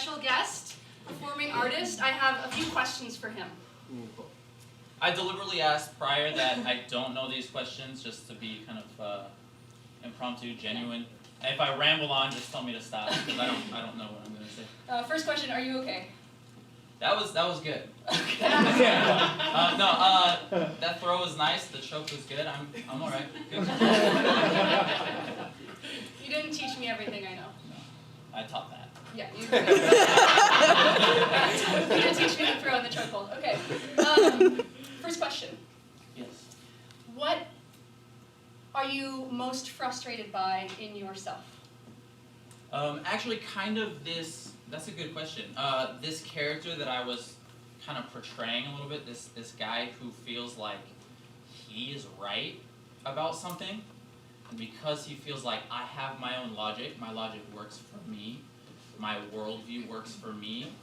special guest, performing artist. I have a few questions for him. I deliberately asked prior that I don't know these questions, just to be kind of impromptu, genuine. And if I ramble on, just tell me to stop, because I don't know what I'm going to say. First question, are you okay? That was good. Okay. That throw was nice. The choke was good. I'm all right. Good. You didn't teach me everything I know. No, I taught that. Yeah, you did. You didn't teach me to throw in the chokehold. Okay. First question. Yes. What are you most frustrated by in yourself? Actually, kind of this. That's a good question. This character that I was kind of portraying a little bit, this guy who feels like he is right about something, and because he feels like I have my own logic, my logic works for me, my worldview works for me,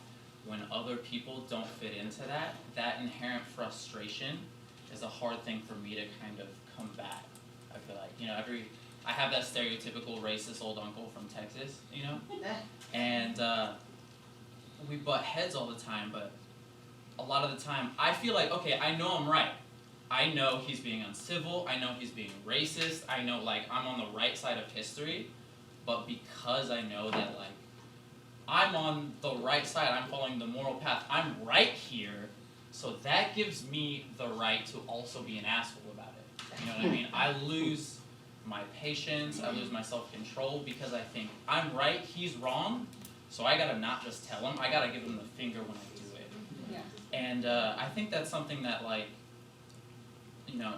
when other people don't fit into that, that inherent frustration is a hard thing for me to kind of combat. I feel like, I have that stereotypical racist old uncle from Texas, and we butt heads all the time, but a lot of the time I feel like, okay, I know I'm right. I know he's being uncivil, I know he's being racist, I know I'm on the right side of history, but because I know that I'm on the right side, I'm following the moral path, I'm right here, so that gives me the right to also be an asshole about it. You know what I mean? I lose my patience, I lose my self-control because I think I'm right, he's wrong, so I gotta not just tell him, I gotta give him the finger when I do it. Yeah. And I think that's something that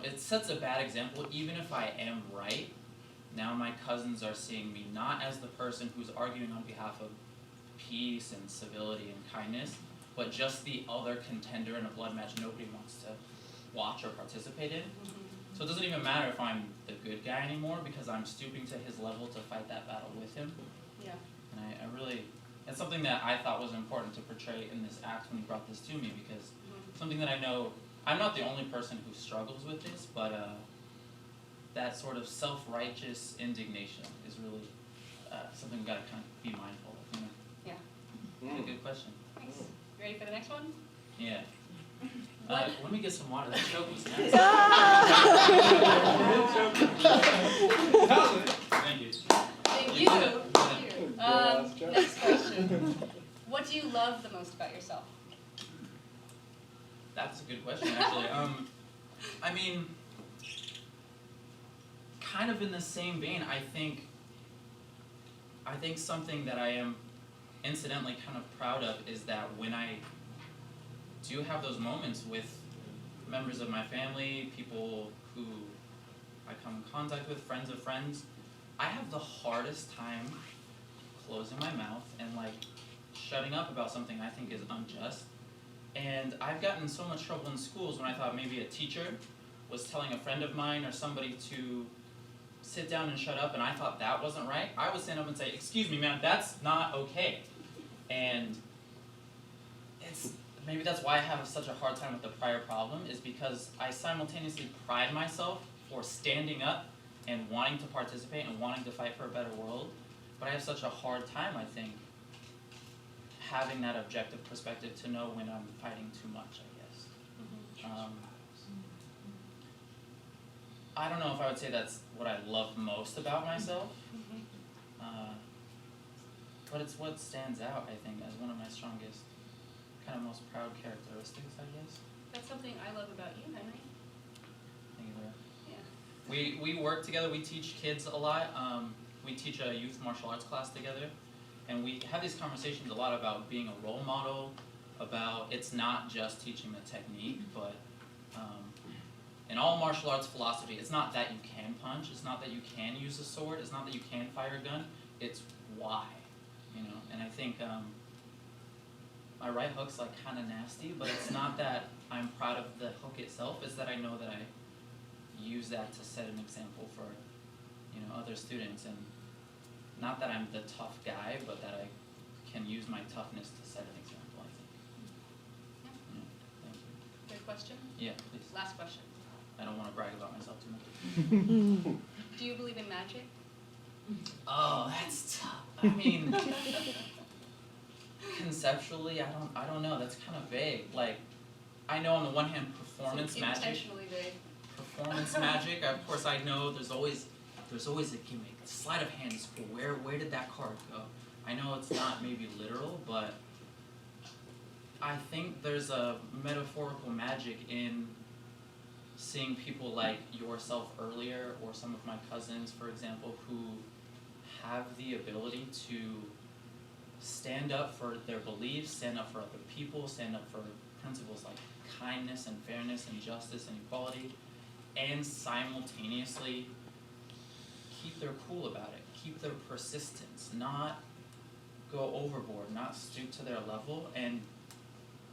it sets a bad example. Even if I am right, now my cousins are seeing me not as the person who's arguing on behalf of peace and civility and kindness, but just the other contender in a blood match nobody wants to watch or participate in. So it doesn't even matter if I'm the good guy anymore because I'm stooping to his level to fight that battle with him. Yeah. And I really, it's something that I thought was important to portray in this act when he brought this to me because something that I know, I'm not the only person who struggles with this, but that sort of self-righteous indignation is really something we've got to kind of be mindful of. Yeah. Good question. Thanks. You ready for the next one? Yeah. Let me get some water. That choke was nice. Thank you. Thank you. Next question. What do you love the most about yourself? That's a good question, actually. I mean, kind of in the same vein, I think something that I am incidentally kind of proud of is that when I do have those moments with members of my family, people who I come in contact with, friends of friends, I have the hardest time closing my mouth and shutting up about something I think is unjust. And I've gotten in so much trouble in schools when I thought maybe a teacher was telling a friend of mine or somebody to sit down and shut up, and I thought that wasn't right. I would stand up and say, "Excuse me, ma'am, that's not okay." And maybe that's why I have such a hard time with the prior problem, is because I simultaneously pride myself for standing up and wanting to participate and wanting to fight for a better world, but I have such a hard time, I think, having that objective perspective to know when I'm fighting too much, I guess. I don't know if I would say that's what I love most about myself, but it's what stands out, I think, as one of my strongest, kind of most proud characteristics, I guess. That's something I love about you, Henry. Thank you, Lyra. Yeah. We work together, we teach kids a lot. We teach a youth martial arts class together. And we have these conversations a lot about being a role model, about it's not just teaching the technique, but in all martial arts philosophy, it's not that you can punch, it's not that you can use a sword, it's not that you can fire a gun, it's why, And I think my right hook's kind of nasty, but it's not that I'm proud of the hook itself, it's that I know that I use that to set an example for, other students, and not that I'm the tough guy, but that I can use my toughness to set an example, I think. Yeah, thank you. Good question? Yeah, please. Last question. I don't want to brag about myself too much. Do you believe in magic? Oh, that's tough. I mean, conceptually, I don't know. That's kind of vague. Like, I know on the one hand, performance magic. Intentionally vague. Performance magic. Of course, I know there's always a gimmick. Sleight of hand is cool. Where did that card go? I know it's not maybe literal, but I think there's a metaphorical magic in seeing people like yourself earlier, or some of my cousins, for example, who have the ability to stand up for their beliefs, stand up for other people, stand up for principles like kindness and fairness and justice and equality, and simultaneously keep their cool about it, keep their persistence, not go overboard, not stoop to their level. And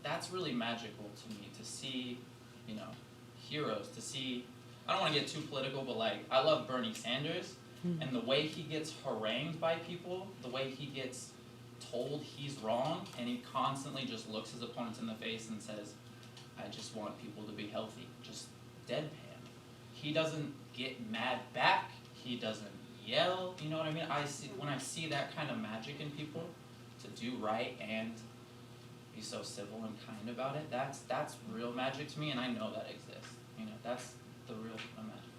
that's really magical to me, to see, you know, heroes, to see, I don't want to get too political, but like, I love Bernie Sanders, and the way he gets harangued by people, the way he gets told he's wrong, and he constantly just looks his opponents in the face and says, I just want people to be healthy, just deadpan. He doesn't get mad back, he doesn't yell, you know what I mean? When I see that kind of magic in people, to do right and be so civil and kind about it, that's real magic to me, and I know that exists. You know, that's the real kind of magic.